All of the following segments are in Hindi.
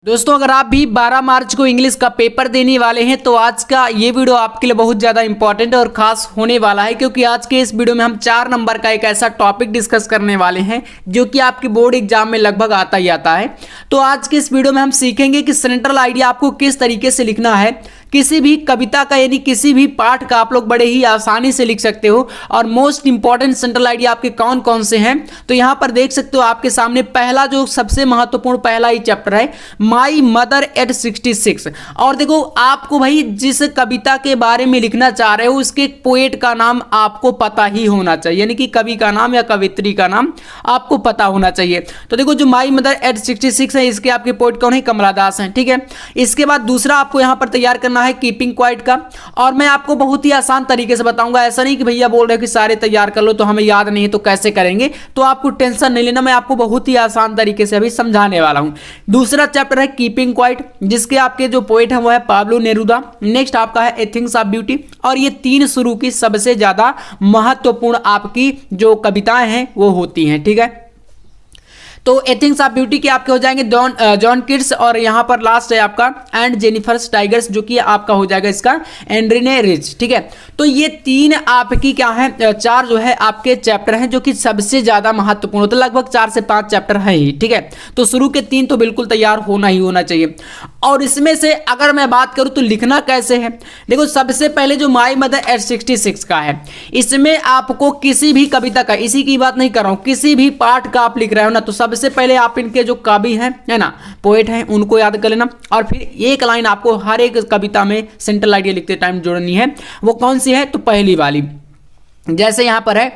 दोस्तों अगर आप भी 12 मार्च को इंग्लिश का पेपर देने वाले हैं तो आज का ये वीडियो आपके लिए बहुत ज़्यादा इंपॉर्टेंट और खास होने वाला है, क्योंकि आज के इस वीडियो में हम 4 नंबर का एक ऐसा टॉपिक डिस्कस करने वाले हैं जो कि आपके बोर्ड एग्जाम में लगभग आता ही आता है। तो आज के इस वीडियो में हम सीखेंगे कि सेंट्रल आइडिया आपको किस तरीके से लिखना है। किसी भी कविता का यानी किसी भी पाठ का आप लोग बड़े ही आसानी से लिख सकते हो। और मोस्ट इंपॉर्टेंट सेंट्रल आइडिया आपके कौन कौन से हैं तो यहाँ पर देख सकते हो आपके सामने पहला जो सबसे महत्वपूर्ण पहला ही चैप्टर है माई मदर एट 66। और देखो आपको भाई जिस कविता के बारे में लिखना चाह रहे हो उसके पोएट का नाम आपको पता ही होना चाहिए, यानी कि कवि का नाम या कवित्री का नाम आपको पता होना चाहिए। तो देखो जो माई मदर एट 66 है इसके आपके पोएट कौन है, कमला दास हैं, ठीक है। इसके बाद दूसरा आपको यहाँ पर तैयार करना है कीपिंग क्वाइट का, और मैं आपको बहुत ही आसान तरीके से बताऊंगा। ऐसा नहीं कि भैया बोल रहे हो कि सारे तैयार कर लो तो हमें याद नहीं है तो कैसे करेंगे, तो आपको टेंशन नहीं लेना, मैं आपको बहुत ही आसान तरीके से अभी समझाने वाला हूं। दूसरा चैप्टर है कीपिंग क्वाइट जिसके आपके जो पोएट है वो है पाब्लो नेरुदा। नेक्स्ट आपका है एथिक्स ऑफ ब्यूटी, और ये 3 शुरू की सबसे ज्यादा महत्वपूर्ण आपकी जो कविताएं हैं वो होती हैं, ठीक है। तो एथिक्स ऑफ ब्यूटी के आपके हो जाएंगे जॉन किट्स, और यहाँ पर लास्ट है आपका एंड जेनिफर टाइगर्स जो कि आपका हो जाएगा इसका एंड्रीने रिच, ठीक है। तो ये 3 आपकी क्या है 4 जो है आपके चैप्टर हैं जो कि सबसे ज्यादा महत्वपूर्ण होते हैं, लगभग 4 से 5 चैप्टर है ही, ठीक है। तो शुरू के 3 तो बिल्कुल तैयार होना ही होना चाहिए। और इसमें से अगर मैं बात करूं तो लिखना कैसे है, देखो सबसे पहले जो माई मदर एट 66 का है इसमें आपको किसी भी कविता का, इसी की बात नहीं कर रहा हूं, किसी भी पाठ का आप लिख रहे हो ना तो सबसे पहले आप इनके जो कवि हैं है ना, पोएट हैं, उनको याद कर लेना। और फिर एक लाइन आपको हर एक कविता में सेंट्रल आइडिया लिखते टाइम जोड़नी है। वो कौन सी है, तो पहली वाली जैसे यहां पर है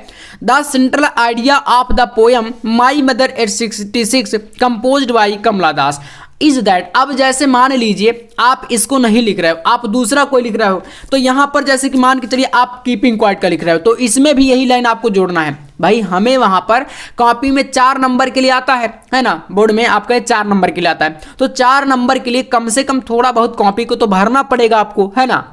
the central idea of the poem my mother at 66 composed by Kamala Das is that. अब जैसे मान लीजिए आप इसको नहीं लिख रहे हो, आप दूसरा कोई लिख रहे हो, तो यहां पर जैसे कि मान के चलिए आप कीपिंग क्वाइट का लिख रहे हो तो इसमें भी यही लाइन आपको जोड़ना है। भाई हमें वहां पर कॉपी में 4 नंबर के लिए आता है ना, बोर्ड में आपका 4 नंबर के लिए आता है, तो 4 नंबर के लिए कम से कम थोड़ा बहुत कॉपी को तो भरना पड़ेगा आपको, है ना।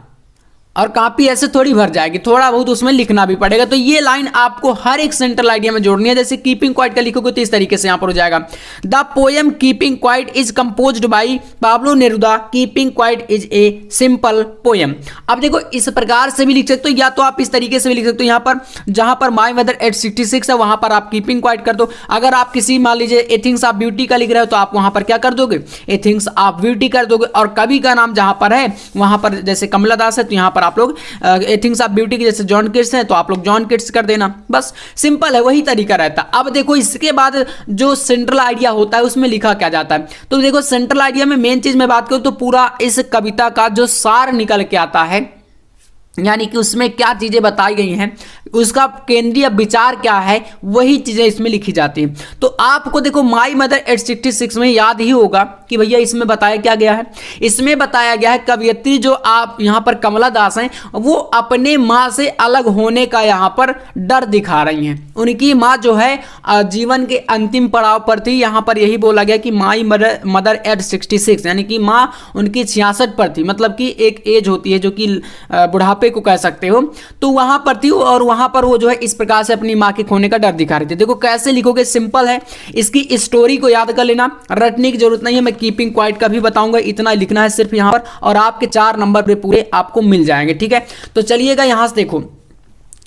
और कॉपी ऐसे थोड़ी भर जाएगी, थोड़ा बहुत उसमें लिखना भी पड़ेगा। तो ये लाइन आपको हर एक सेंट्रल आइडिया में जोड़नी है। जैसे कीपिंग क्वाइट का लिखोगे तो इस तरीके से यहां पर हो जाएगा the poem keeping quiet is composed bye Pablo Neruda, keeping quiet is a simple poem. अब देखो इस प्रकार से भी लिख सकते हो या तो आप इस तरीके से भी लिख सकते हो, यहाँ पर जहां पर माई मदर एट 66 है वहां पर आप कीपिंग क्वाइट कर दो। अगर आप किसी मान लीजिए एथिक्स ऑफ ब्यूटी का लिख रहे हो तो आप वहां पर क्या कर दोगे, एथिक्स ऑफ ब्यूटी कर दोगे। और कवि का नाम जहां पर है वहां पर जैसे कमला दास है तो यहां पर आप लोग एथिक्स ऑफ ब्यूटी की जैसे जॉन किट्स हैं तो आप लोग जॉन किट्स कर देना, बस सिंपल है, वही तरीका रहता है। अब देखो इसके बाद जो सेंट्रल आइडिया होता है उसमें लिखा क्या जाता है, तो देखो सेंट्रल आइडिया में मेन चीज मैं बात करूं तो पूरा इस कविता का जो सार निकल के आता है, यानी कि उसमें क्या चीजें बताई गई हैं, उसका केंद्रीय विचार क्या है, वही चीजें इसमें लिखी जाती हैं। तो आपको देखो माई मदर एट 66 में याद ही होगा कि भैया इसमें बताया क्या गया है। इसमें बताया गया है कवियत्री जो आप यहाँ पर कमला दास हैं वो अपने माँ से अलग होने का यहाँ पर डर दिखा रही हैं। उनकी माँ जो है जीवन के अंतिम पड़ाव पर थी, यहाँ पर यही बोला गया कि माई मदर एट 66, यानी कि माँ उनकी 66 पर थी, मतलब कि एक एज होती है जो कि बुढ़ापे को कह सकते हो, तो वहां पर थी और वहां पर वो जो है इस प्रकार से अपनी मां के खोने का डर दिखा रही थी। देखो कैसे लिखोगे, सिंपल है, इसकी स्टोरी को याद कर लेना, रटने की जरूरत नहीं है। मैं कीपिंग क्वाइट का भी बताऊंगा, इतना लिखना है सिर्फ यहां पर, और आपके 4 नंबर पूरे आपको मिल जाएंगे, ठीक है। तो चलिएगा यहां से देखो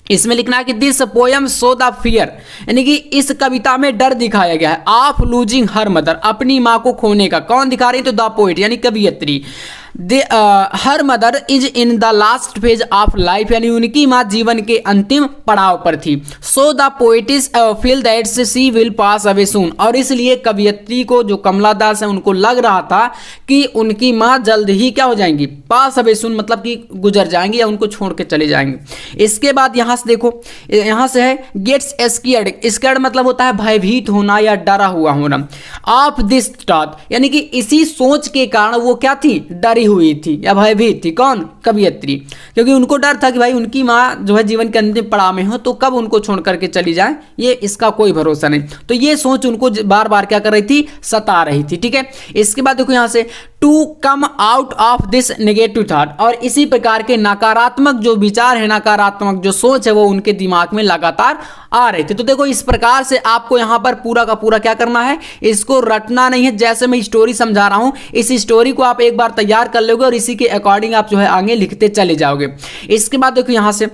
इसमें लिखना है कि this poem show the fear, यानी कि इस कविता में डर दिखाया गया है ऑफ लूजिंग हर मदर, अपनी मां को खोने का। कौन दिखा रही है, तो द पोएट यानी कवियत्री। Her mother is in the last phase of life, यानी उनकी मां जीवन के अंतिम पड़ाव पर थी। So the poetess feel that she will pass away soon, और इसलिए कवियत्री को जो कमला दास है उनको लग रहा था कि उनकी मां जल्द ही क्या हो जाएंगी, पास अवे सून, मतलब कि गुजर जाएंगी या उनको छोड़ के चले जाएंगे। इसके बाद यहां से देखो, यहां से है गेट्स स्कैर्ड, स्कैर्ड मतलब होता है भयभीत होना या डरा हुआ होना। ऑफ दिस थॉट, यानी कि इसी सोच के कारण वो क्या थी, डरी डरी हुई थी या भयभीत थी। कौन? कवयित्री, क्योंकि उनको डर था कि भाई उनकी माँ जो है जीवन के अंतिम पड़ाव में हो तो कब उनको छोड़ करके चली जाए, ये इसका कोई भरोसा नहीं। तो ये सोच उनको बार बार क्या कर रही थी? सता रही थी। ठीक है, इसके बाद देखो यहाँ से to come out of this negative thought, और इसी प्रकार के नकारात्मक जो विचार है, नकारात्मक जो सोच है वो उनके दिमाग में लगातार आ रहे थे। तो देखो इस प्रकार से आपको यहाँ पर पूरा का पूरा क्या करना है, इसको रटना नहीं है। जैसे मैं स्टोरी समझा रहा हूँ, इस स्टोरी को आप एक बार तैयार कर लोगे और इसी के अकॉर्डिंग आप जो है आगे लिखते चले जाओगे। इसके बाद देखो यहाँ से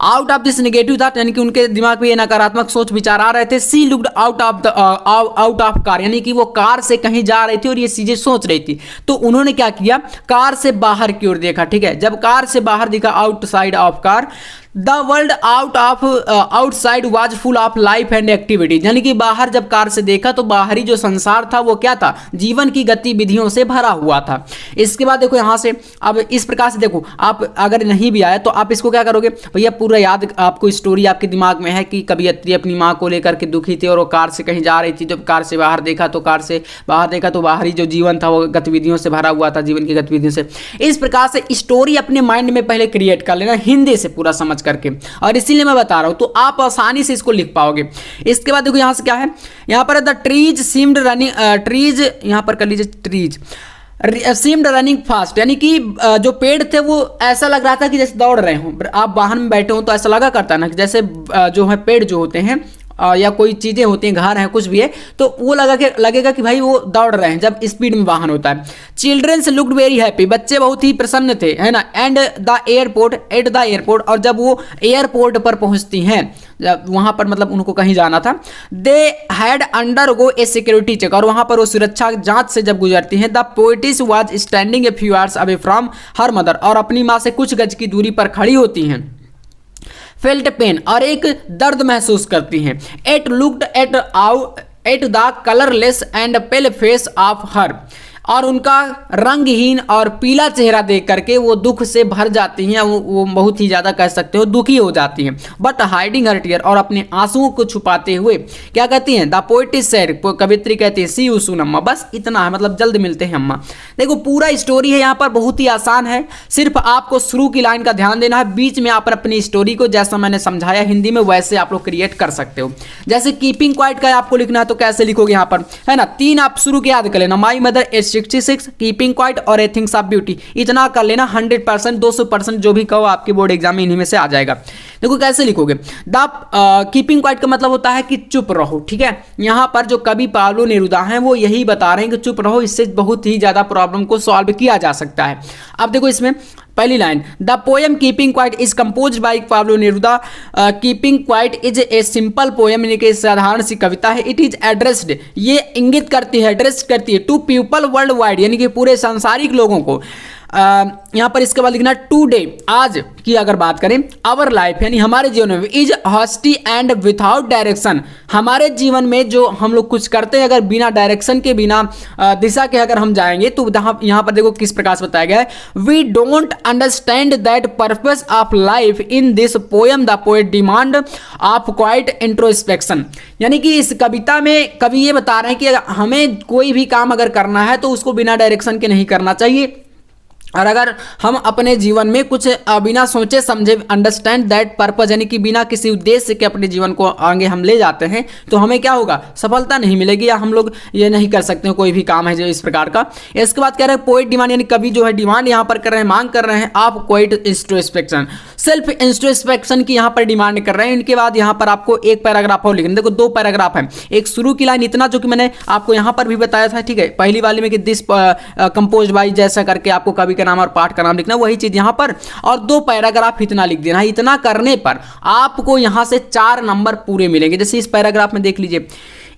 out of this negative thought, यानी कि उनके दिमाग में ये नकारात्मक सोच विचार आ रहे थे। सी लुक्ड आउट ऑफ कार, यानी कि वो कार से कहीं जा रही थी और ये चीजें सोच रही थी। तो उन्होंने क्या किया? कार से बाहर की ओर देखा। ठीक है, जब कार से बाहर दिखा, outside of car, the world outside was full of life and activity, यानी कि बाहर जब कार से देखा तो बाहरी जो संसार था वो क्या था? जीवन की गतिविधियों से भरा हुआ था। इसके बाद देखो यहाँ से अब इस प्रकार से देखो, आप अगर नहीं भी आया तो आप इसको क्या करोगे भैया, पूरा याद आपको स्टोरी आपके दिमाग में है कि कवयित्री अपनी माँ को लेकर के दुखी थी और वो कार से कहीं जा रही थी। जब कार से बाहर देखा तो बाहरी जो जीवन था वो गतिविधियों से भरा हुआ था, जीवन की गतिविधियों से। इस प्रकार से स्टोरी अपने माइंड में पहले क्रिएट कर लेना, हिंदी से पूरा समझ करके, और इसीलिए मैं बता रहा हूं तो आप आसानी से इसको लिख पाओगे। इसके बाद देखो यहां से क्या है, यहां पर the trees seemed running, trees यहां पर कर लीजिए, ट्रीज सीम्ड रनिंग फास्ट, यानी कि जो पेड़ थे वो ऐसा लग रहा था कि जैसे दौड़ रहे हो। आप वाहन में बैठे हो तो ऐसा लगा करता है ना कि जैसे जो है पेड़ जो होते हैं या कोई चीज़ें होती हैं, घर है, कुछ भी है, तो वो लगेगा कि भाई वो दौड़ रहे हैं जब स्पीड में वाहन होता है। चिल्ड्रंस लुक्ड वेरी हैप्पी, बच्चे बहुत ही प्रसन्न थे, है ना। एट द एयरपोर्ट, और जब वो एयरपोर्ट पर पहुंचती हैं, जब वहां पर मतलब उनको कहीं जाना था, they had undergo a security check, और वहां पर वो सुरक्षा जांच से जब गुजरती हैं। The poet's was standing a few hours away from her mother, और अपनी माँ से कुछ गज की दूरी पर खड़ी होती हैं। फेल्ट पेन, और एक दर्द महसूस करती हैं। At looked at the colourless and pale face of her, और उनका रंगहीन और पीला चेहरा देख करके वो दुख से भर जाती हैं, वो बहुत ही ज़्यादा कह सकते हो दुखी हो जाती हैं। बट हाइडिंग हर टीयर, और अपने आंसुओं को छुपाते हुए क्या कहती हैं? द पोएट इज सेड, कवित्री कहती है, सी यू सून अम्मा, बस इतना है, मतलब जल्द मिलते हैं अम्मा। देखो पूरा स्टोरी है यहाँ पर, बहुत ही आसान है, सिर्फ आपको शुरू की लाइन का ध्यान देना है। बीच में आप अपनी स्टोरी को जैसा मैंने समझाया हिंदी में वैसे आप लोग क्रिएट कर सकते हो। जैसे कीपिंग क्वाइट का आपको लिखना है तो कैसे लिखोगे यहाँ पर, है ना, 3 आप शुरू के याद कर लेना, my mother as 66, keeping quiet और ए थिंग्स ऑफ ब्यूटी, इतना कर लेना। 100% 200% जो भी कहो आपके बोर्ड एग्जाम में इन्हीं में से आ जाएगा। देखो कैसे लिखोगे, द कीपिंग क्वाइट का मतलब होता है कि चुप रहो। ठीक है, यहां पर जो कवि पाब्लो नेरुदा हैं वो यही बता रहे हैं कि चुप रहो, इससे बहुत ही ज्यादा प्रॉब्लम को सॉल्व किया जा सकता है। अब देखो इसमें पहली line, the poem keeping quiet is composed bye Pablo Neruda. Keeping quiet is a simple poem, यानी कि साधारण सी कविता है। इट इज एड्रेस्ड, ये इंगित करती है, एड्रेस करती है, टू पीपल वर्ल्ड वाइड, यानी कि पूरे सांसारिक लोगों को। यहाँ पर इसके बाद लिखना टुडे, आज की अगर बात करें, आवर लाइफ यानी हमारे जीवन में, इज हॉस्टी एंड विथआउट डायरेक्शन, हमारे जीवन में जो हम लोग कुछ करते हैं अगर बिना डायरेक्शन के, बिना दिशा के अगर हम जाएंगे तो यहाँ पर देखो किस प्रकार से बताया गया है, we don't understand that purpose of life in this poem, the poet demand of quiet introspection, यानी कि इस कविता में कवि ये बता रहे हैं कि हमें कोई भी काम अगर करना है तो उसको बिना डायरेक्शन के नहीं करना चाहिए, और अगर हम अपने जीवन में कुछ बिना सोचे समझे, अंडरस्टैंड दैट पर्पस, यानी कि बिना किसी उद्देश्य के अपने जीवन को आगे हम ले जाते हैं तो हमें क्या होगा, सफलता नहीं मिलेगी, या हम लोग ये नहीं कर सकते कोई भी काम है जो इस प्रकार का। इसके बाद कह रहे हैं पोएट डिमांड, यानी कवि जो है डिमांड यहाँ पर कर रहे हैं, मांग कर रहे हैं, आप क्वाइट इंट्रोस्पेक्शन, सेल्फ इंट्रोस्पेक्शन की यहाँ पर डिमांड कर रहे हैं। इनके बाद यहाँ पर आपको एक पैराग्राफ और लिखना, देखो 2 पैराग्राफ है, एक शुरू की लाइन इतना जो कि मैंने आपको यहाँ पर भी बताया था, ठीक है, पहली वाली में कि दिस कंपोज बाय जैसा करके आपको कवि का नाम और पाठ का नाम लिखना, वही चीज यहां पर, और 2 पैराग्राफ इतना लिख देना। इतना करने पर आपको यहां से 4 नंबर पूरे मिलेंगे। जैसे इस पैराग्राफ में देख लीजिए,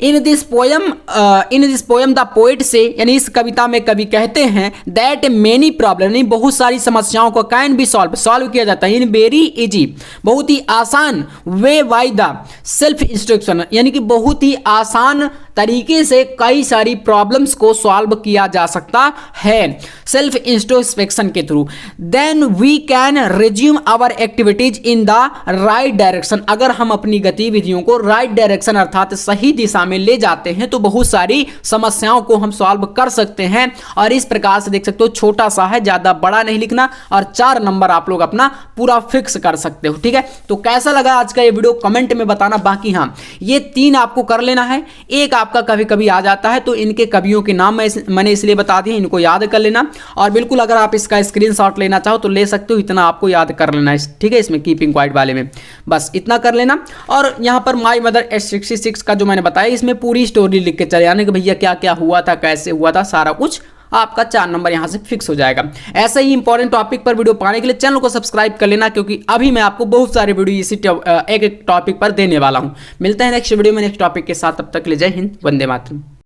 इन दिस पोएम द पोएट से, यानी इस कविता में कवि कहते हैं, दैट मेनी प्रॉब्लम, यानी बहुत सारी समस्याओं को कैन बी सॉल्व किया जाता है, इन वेरी इजी, बहुत ही आसान, way by the self instruction, यानी कि बहुत ही आसान तरीके से कई सारी प्रॉब्लम्स को सॉल्व किया जा सकता है सेल्फ इंट्रोस्पेक्शन के through. Then we can resume our activities in the right direction, अगर हम अपनी गतिविधियों को राइट डायरेक्शन अर्थात सही दिशा में ले जाते हैं तो बहुत सारी समस्याओं को हम सॉल्व कर सकते हैं। और इस प्रकार से देख सकते हो, छोटा सा है, ज्यादा बड़ा नहीं लिखना, और 4 नंबर आप लोग अपना पूरा फिक्स कर सकते हो। ठीक है, तो कैसा लगा आज का ये वीडियो कमेंट में बताना। बाकी हाँ, ये 3 आपको कर लेना है, एक आपका कभी कभी आ जाता है, तो इनके कवियों के नाम मैंने इसलिए बता दिए, इनको याद कर लेना। और बिल्कुल अगर आप इसका स्क्रीनशॉट लेना चाहो तो ले सकते हो, इतना आपको याद कर लेना है। ठीक है, इसमें कीपिंग क्वाइट वाले में बस इतना कर लेना। और यहाँ पर माई मदर S66 का जो मैंने बताया, इसमें पूरी स्टोरी लिख के चले जाने कि भैया क्या क्या हुआ था, कैसे हुआ था, सारा कुछ आपका 4 नंबर यहां से फिक्स हो जाएगा। ऐसा ही इंपॉर्टेंट टॉपिक पर वीडियो पाने के लिए चैनल को सब्सक्राइब कर लेना, क्योंकि अभी मैं आपको बहुत सारे वीडियो इसी एक टॉपिक पर देने वाला हूं। मिलते हैं नेक्स्ट वीडियो में नेक्स्ट टॉपिक के साथ, तब तक के लिए जय हिंद, वंदे मातरम।